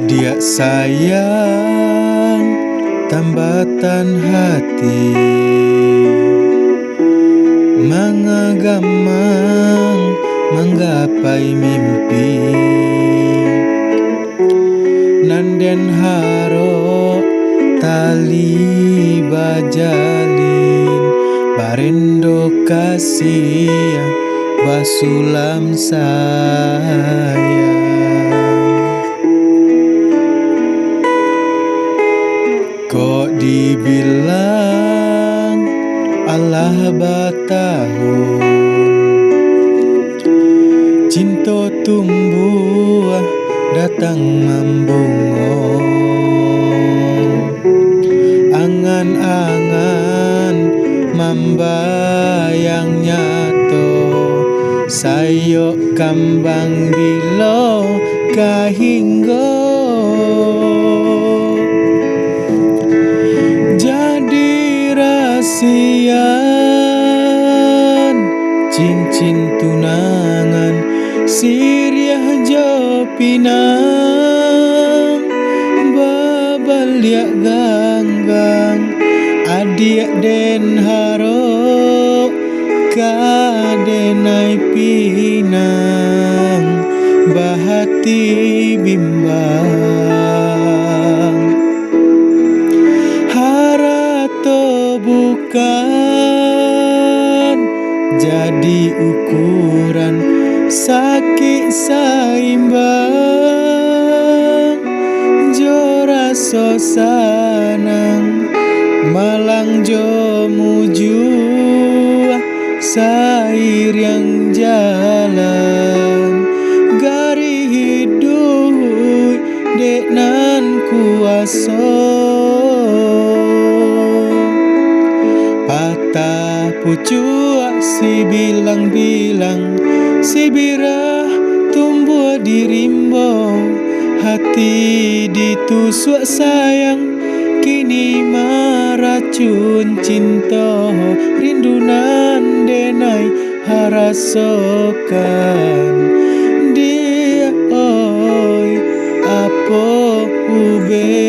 Dia sayang tambatan hati, mengagamang menggapai mimpi, nanden haro tali bajalin, barendo kasih basulam sayang. Kok dibilang Allah batahun, cinta tumbuh datang membungo, angan-angan membayang nyato, sayok kambang bilo kahinggo. Sian cincin tunangan siriah jo pinang, babaliak ganggang adik den haro kadenai pinang, bahati bimbang. Bukan jadi ukuran sakit saimbang, jo raso sanang malang jo muju sair yang jalan, gari hidup dek nan kuaso. Patah pucuk si bilang-bilang, si birah tumbuh di rimbo, hati ditusuk sayang, kini meracun cinta, rindunan denai harasokan dia oi apa ube.